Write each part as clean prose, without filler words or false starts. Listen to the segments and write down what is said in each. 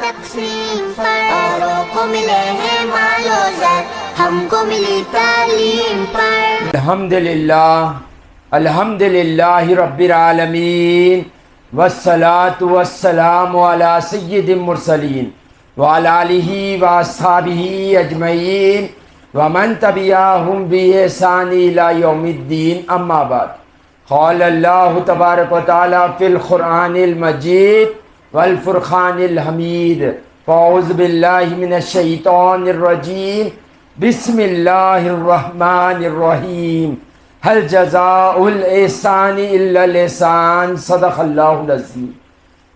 تقسیم پر، اوروں کو ملے ہیں مال و زر، ہم کو ملی تعلیم پر۔ الحمد للہ رب العالمین، والصلاة والسلام علی سید المرسلین وعلی آلہ واصحابہ اجمعین ومن تبعہم بإحسان الی یوم الدین، اما بعد۔ قال اللہ تبارک و تعالی فی القرآن المجید والفرقان الحمید، فاعوذ باللہ من الشیطان الرجیم، بسم اللہ الرحمن الرحیم، هل جزاء الاحسان الا الاحسان، صدق اللہ العظیم۔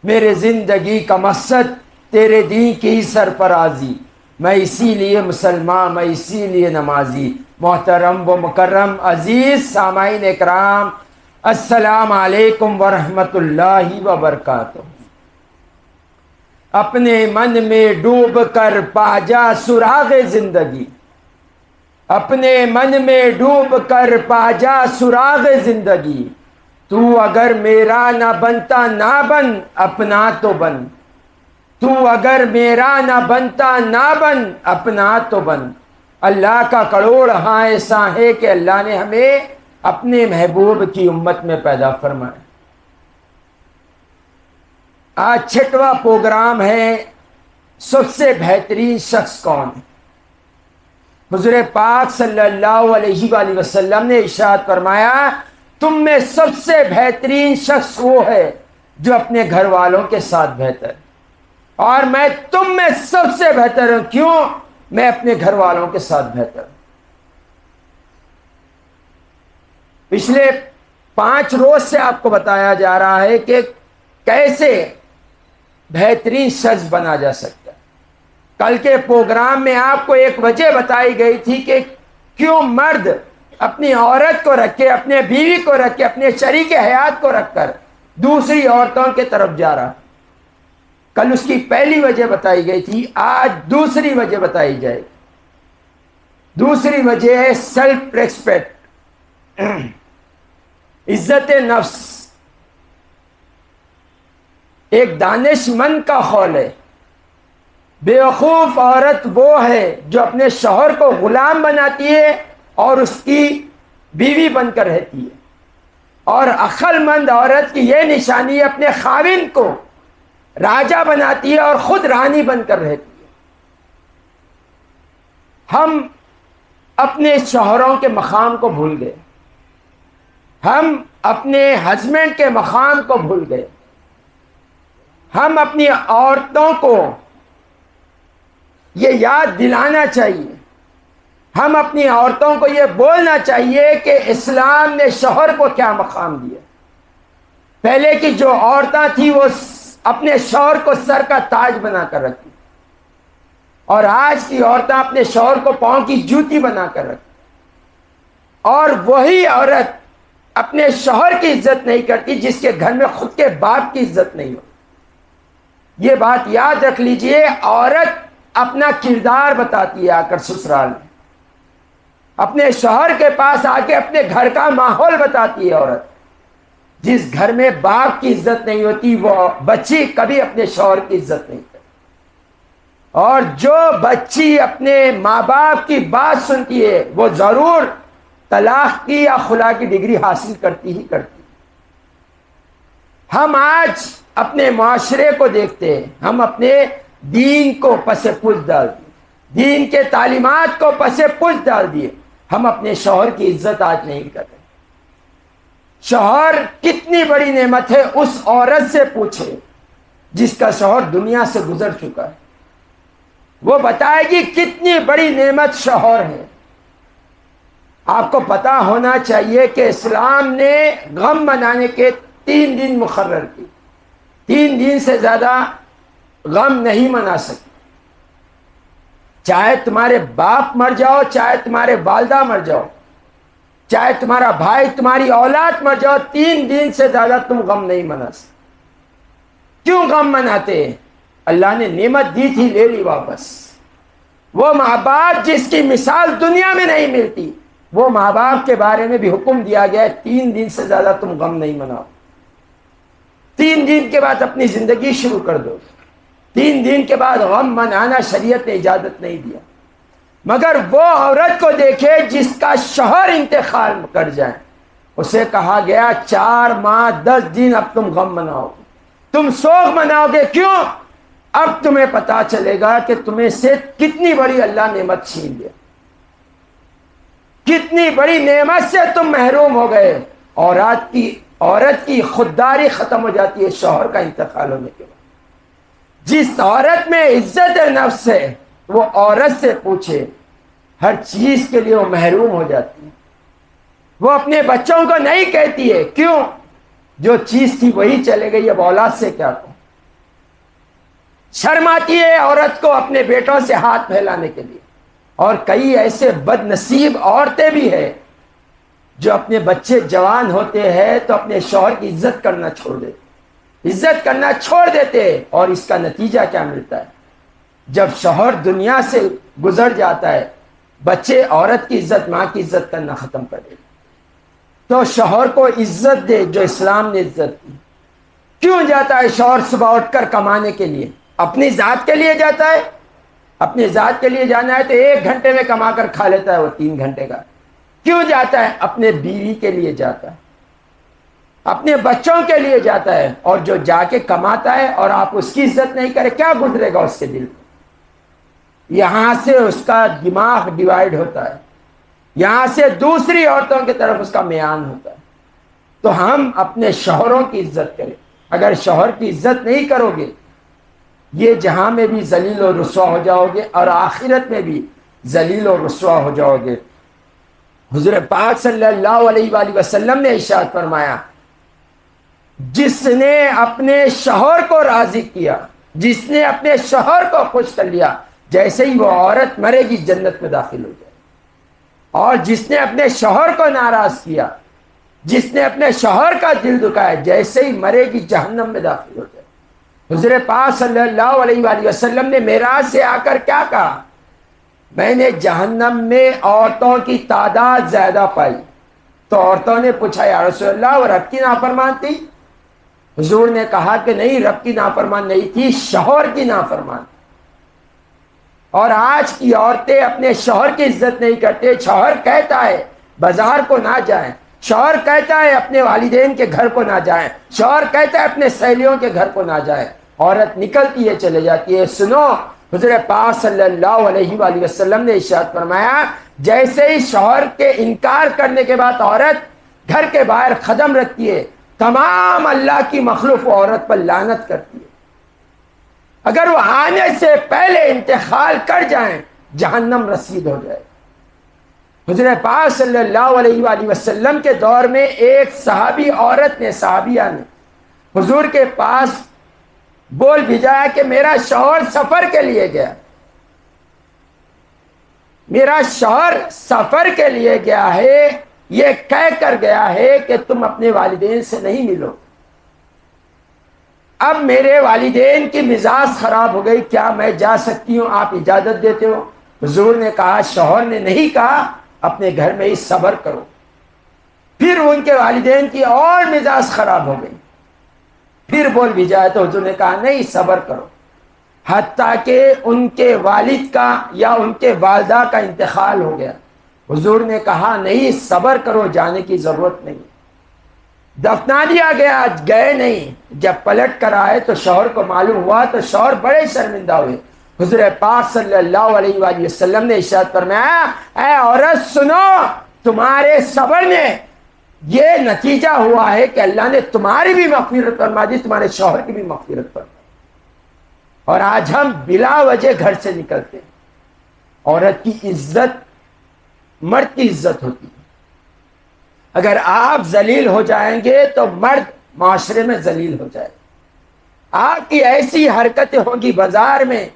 میرے زندگی کا مقصد تیرے دین کی سرفرازی، میں اسی لیے مسلمان، میں اسی لیے نمازی۔ محترم و مکرم عزیز سامعین اکرام، السلام علیکم ورحمۃ اللہ وبرکاتہ۔ اپنے من میں ڈوب کر پا جا سراغ زندگی، اپنے من میں ڈوب کر پا جا سراغ زندگی، تو اگر میرا نہ بنتا نہ بن، اپنا تو بن، تو اگر میرا نہ بنتا نہ بن، اپنا تو بن۔ اللہ کا کروڑ ہاں ایسا ہے کہ اللہ نے ہمیں اپنے محبوب کی امت میں پیدا فرمایا۔ آج 6واں پروگرام ہے، سب سے بہترین شخص کون ہے؟ حضور پاک صلی اللہ علیہ وآلہ وسلم نے ارشاد فرمایا، تم میں سب سے بہترین شخص وہ ہے جو اپنے گھر والوں کے ساتھ بہتر ہے، اور میں تم میں سب سے بہتر ہوں۔ کیوں؟ میں اپنے گھر والوں کے ساتھ بہتر ہوں۔ پچھلے 5 روز سے آپ کو بتایا جا رہا ہے کہ کیسے بہترین شخص بنا جا سکتا ہے۔ کل کے پروگرام میں آپ کو ایک وجہ بتائی گئی تھی کہ کیوں مرد اپنی عورت کو رکھ کے، اپنے بیوی کو رکھ کے، اپنے شریک حیات کو رکھ کر دوسری عورتوں کی طرف جا رہا۔ کل اس کی پہلی وجہ بتائی گئی تھی، آج دوسری وجہ بتائی جائے گی۔ دوسری وجہ ہے سیلف ریسپیکٹ، عزت نفس۔ ایک دانش مند کا قول ہے، بیوقوف عورت وہ ہے جو اپنے شوہر کو غلام بناتی ہے اور اس کی بیوی بن کر رہتی ہے، اور عقل مند عورت کی یہ نشانی ہے، اپنے خاوند کو راجا بناتی ہے اور خود رانی بن کر رہتی ہے۔ ہم اپنے شوہروں کے مقام کو بھول گئے، ہم اپنے ہسبینڈ کے مقام کو بھول گئے۔ ہم اپنی عورتوں کو یہ یاد دلانا چاہیے، ہم اپنی عورتوں کو یہ بولنا چاہیے کہ اسلام نے شوہر کو کیا مقام دیا۔ پہلے کی جو عورتیں تھیں وہ اپنے شوہر کو سر کا تاج بنا کر رکھتی، اور آج کی عورتیں اپنے شوہر کو پاؤں کی جوتی بنا کر رکھتی، اور وہی عورت اپنے شوہر کی عزت نہیں کرتی جس کے گھر میں خود کے باپ کی عزت نہیں ہوتی۔ یہ بات یاد رکھ لیجئے، عورت اپنا کردار بتاتی ہے آ کر سسرال میں، اپنے شوہر کے پاس آ کے اپنے گھر کا ماحول بتاتی ہے عورت۔ جس گھر میں باپ کی عزت نہیں ہوتی وہ بچی کبھی اپنے شوہر کی عزت نہیں کرتی، اور جو بچی اپنے ماں باپ کی بات سنتی ہے وہ ضرور طلاق کی یا خلا کی ڈگری حاصل کرتی ہی کرتی۔ ہم آج اپنے معاشرے کو دیکھتے ہیں، ہم اپنے دین کو پس پش ڈال دیے، دین کے تعلیمات کو پس پش ڈال دیے، ہم اپنے شوہر کی عزت آج نہیں کر رہے۔ شوہر کتنی بڑی نعمت ہے، اس عورت سے پوچھے جس کا شوہر دنیا سے گزر چکا ہے، وہ بتائے گی کتنی بڑی نعمت شوہر ہے۔ آپ کو پتا ہونا چاہیے کہ اسلام نے غم منانے کے 3 دن مقرر کی، 3 دن سے زیادہ غم نہیں منا سکتے۔ چاہے تمہارے باپ مر جاؤ، چاہے تمہارے والدہ مر جاؤ، چاہے تمہارا بھائی، تمہاری اولاد مر جاؤ، 3 دن سے زیادہ تم غم نہیں منا سکتے۔ کیوں غم مناتے ہیں؟ اللہ نے نعمت دی تھی، لے لی واپس۔ وہ ماں باپ جس کی مثال دنیا میں نہیں ملتی، وہ ماں باپ کے بارے میں بھی حکم دیا گیا ہے 3 دن سے زیادہ تم غم نہیں مناؤ۔ 3 دن کے بعد اپنی زندگی شروع کر دو۔ 3 دن کے بعد غم منانا شریعت نے اجازت نہیں دیا، مگر وہ عورت کو دیکھے جس کا شوہر انتقال کر جائے، اسے کہا گیا 4 ماہ 10 دن اب تم غم مناؤ گے، تم سوگ مناؤ گے، کیوں؟ اب تمہیں پتا چلے گا کہ تمہیں سے کتنی بڑی اللہ نعمت چھین لیا، کتنی بڑی نعمت سے تم محروم ہو گئے۔ عورت کی خودداری ختم ہو جاتی ہے شوہر کا انتقال ہونے کے بعد۔ جس عورت میں عزت نفس ہے وہ عورت سے پوچھے، ہر چیز کے لیے وہ محروم ہو جاتی ہے، وہ اپنے بچوں کو نہیں کہتی ہے، کیوں؟ جو چیز تھی وہی چلے گئی، اب اولاد سے کیا کہوں؟ شرم آتی ہے عورت کو اپنے بیٹوں سے ہاتھ پھیلانے کے لیے۔ اور کئی ایسے بد نصیب عورتیں بھی ہیں جو اپنے بچے جوان ہوتے ہیں تو اپنے شوہر کی عزت کرنا چھوڑ دیتے، اور اس کا نتیجہ کیا ملتا ہے؟ جب شوہر دنیا سے گزر جاتا ہے، بچے عورت کی عزت، ماں کی عزت کرنا ختم کر دیتے۔ تو شوہر کو عزت دے جو اسلام نے عزت دی۔ کیوں جاتا ہے شوہر صبح اٹھ کر کمانے کے لیے؟ اپنی ذات کے لیے جاتا ہے؟ اپنی ذات کے لیے جانا ہے تو 1 گھنٹے میں کما کر کھا لیتا ہے وہ 3 گھنٹے کا۔ کیوں جاتا ہے؟ اپنے بیوی کے لیے جاتا ہے، اپنے بچوں کے لیے جاتا ہے۔ اور جو جا کے کماتا ہے اور آپ اس کی عزت نہیں کرے، کیا گزرے گا اس کے دل میں؟ یہاں سے اس کا دماغ ڈیوائیڈ ہوتا ہے، یہاں سے دوسری عورتوں کی طرف اس کا میان ہوتا ہے۔ تو ہم اپنے شوہروں کی عزت کریں۔ اگر شوہر کی عزت نہیں کرو گے، یہ جہاں میں بھی ذلیل و رسوا ہو جاؤ گے اور آخرت میں بھی ذلیل و رسوا ہو جاؤ گے۔ حضور پاک صلی اللہ علیہ وآلہ وسلم نے ارشاد فرمایا، جس نے اپنے شوہر کو راضی کیا، جس نے اپنے شوہر کو خوش کر لیا، جیسے ہی وہ عورت مرے گی جنت میں داخل ہو جائے، اور جس نے اپنے شوہر کو ناراض کیا، جس نے اپنے شوہر کا دل دکھایا، جیسے ہی مرے گی جہنم میں داخل ہو جائے۔ حضور پاک صلی اللہ علیہ وآلہ وسلم نے معراج سے آ کر کیا کہا؟ میں نے جہنم میں عورتوں کی تعداد زیادہ پائی۔ تو عورتوں نے پوچھا، یا رسول اللہ وہ رب کی نافرمان تھی؟ حضور نے کہا کہ نہیں، رب کی نافرمان نہیں تھی، شوہر کی نافرمان۔ اور آج کی عورتیں اپنے شوہر کی عزت نہیں کرتے۔ شوہر کہتا ہے بازار کو نہ جائیں، شوہر کہتا ہے اپنے والدین کے گھر کو نہ جائیں، شوہر کہتا ہے اپنے سہیلیوں کے گھر کو نہ جائیں، عورت نکلتی ہے چلے جاتی ہے۔ سنو، حضور پاک صلی اللہ علیہ وآلہ وسلم نے ارشاد فرمایا، جیسے ہی شوہر کے انکار کرنے کے بعد عورت گھر کے باہر قدم رکھتی ہے، تمام اللہ کی مخلوق عورت پر لعنت کرتی ہے۔ اگر وہ آنے سے پہلے انتقال کر جائیں، جہنم رسید ہو جائے۔ حضور پاک صلی اللہ علیہ وآلہ وسلم کے دور میں ایک صحابیہ نے حضور کے پاس بول بھیجایا کہ میرا شوہر سفر کے لیے گیا، میرا شوہر سفر کے لیے گیا ہے، یہ کہہ کر گیا ہے کہ تم اپنے والدین سے نہیں ملو۔ اب میرے والدین کی مزاج خراب ہو گئی، کیا میں جا سکتی ہوں؟ آپ اجازت دیتے ہو؟ حضور نے کہا، شوہر نے نہیں کہا اپنے گھر میں ہی صبر کرو۔ پھر ان کے والدین کی اور مزاج خراب ہو گئی، پھر بول بھی جائے تو حضور نے کہا نہیں، صبر کرو، حتیٰ کہ ان کے والد کا یا ان کے والدہ کا انتقال ہو گیا۔ حضور نے کہا نہیں، صبر کرو، جانے کی ضرورت نہیں۔ دفنا دیا گیا، گئے نہیں۔ جب پلٹ کر آئے تو شوہر کو معلوم ہوا تو شوہر بڑے شرمندہ ہوئے۔ حضور پاک صلی اللہ علیہ وآلہ وسلم نے ارشاد فرمایا، اے عورت سنو، تمہارے صبر میں یہ نتیجہ ہوا ہے کہ اللہ نے تمہاری بھی مغفرت فرما دی، تمہارے شوہر کی بھی مغفرت فرما دی۔ اور آج ہم بلا وجہ گھر سے نکلتے ہیں۔ عورت کی عزت مرد کی عزت ہوتی ہے۔ اگر آپ ذلیل ہو جائیں گے تو مرد معاشرے میں ذلیل ہو جائے۔ آپ کی ایسی حرکتیں ہوں گی بازار میں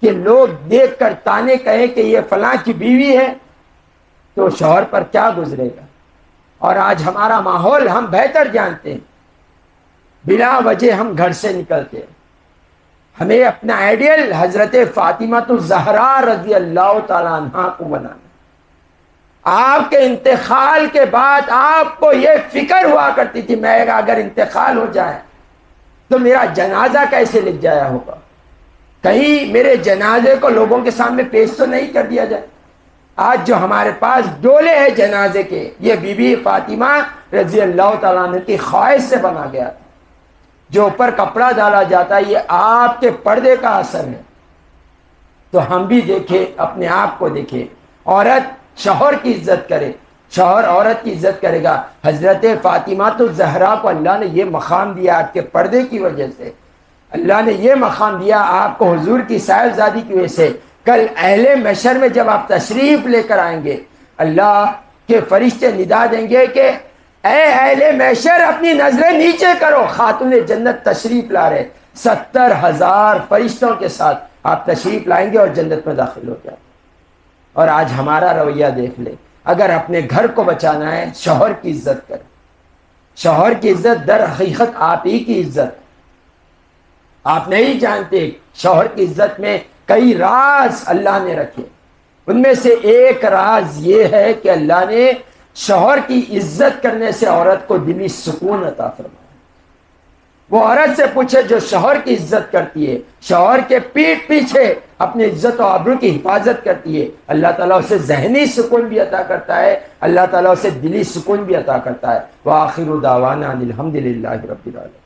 کہ لوگ دیکھ کر تانے کہیں کہ یہ فلاں کی بیوی ہے، تو شوہر پر کیا گزرے گا؟ اور آج ہمارا ماحول ہم بہتر جانتے ہیں، بلا وجہ ہم گھر سے نکلتے ہیں۔ ہمیں اپنا آئیڈیل حضرت فاطمہ الزہرا رضی اللہ تعالیٰ عنہا کو بنانا۔ آپ کے انتقال کے بعد آپ کو یہ فکر ہوا کرتی تھی، میں اگر انتقال ہو جائے تو میرا جنازہ کیسے لکھ جایا ہوگا، کہیں میرے جنازے کو لوگوں کے سامنے پیش تو نہیں کر دیا جائے۔ آج جو ہمارے پاس ڈولے ہیں جنازے کے، یہ بی بی فاطمہ رضی اللہ تعالیٰ عنہ کی خواہش سے بنا گیا تھا۔ جو اوپر کپڑا ڈالا جاتا ہے یہ آپ کے پردے کا اثر ہے۔ تو ہم بھی دیکھیں، اپنے آپ کو دیکھیں، عورت شوہر کی عزت کرے، شوہر عورت کی عزت کرے گا۔ حضرت فاطمہ تو زہرا کو اللہ نے یہ مقام دیا آپ کے پردے کی وجہ سے، اللہ نے یہ مقام دیا آپ کو حضور کی صاحبزادی کی وجہ سے۔ کل اہل محشر میں جب آپ تشریف لے کر آئیں گے، اللہ کے فرشتے ندا دیں گے کہ اے اہل محشر اپنی نظریں نیچے کرو، خاتون جنت تشریف لا رہے، 70,000 فرشتوں کے ساتھ آپ تشریف لائیں گے اور جنت میں داخل ہو جائیں۔ اور آج ہمارا رویہ دیکھ لے، اگر اپنے گھر کو بچانا ہے شوہر کی عزت کر۔ شوہر کی عزت در حقیقت آپ ہی کی عزت۔ آپ نہیں جانتے شوہر کی عزت میں کئی راز اللہ نے رکھے، ان میں سے ایک راز یہ ہے کہ اللہ نے شوہر کی عزت کرنے سے عورت کو دلی سکون عطا فرمایا۔ وہ عورت سے پوچھے جو شوہر کی عزت کرتی ہے، شوہر کے پیٹھ پیچھے اپنی عزت و آبرو کی حفاظت کرتی ہے، اللہ تعالیٰ اسے ذہنی سکون بھی عطا کرتا ہے، اللہ تعالیٰ اسے دلی سکون بھی عطا کرتا ہے۔ وآخر دعوانا ان الحمد للہ رب العالمین۔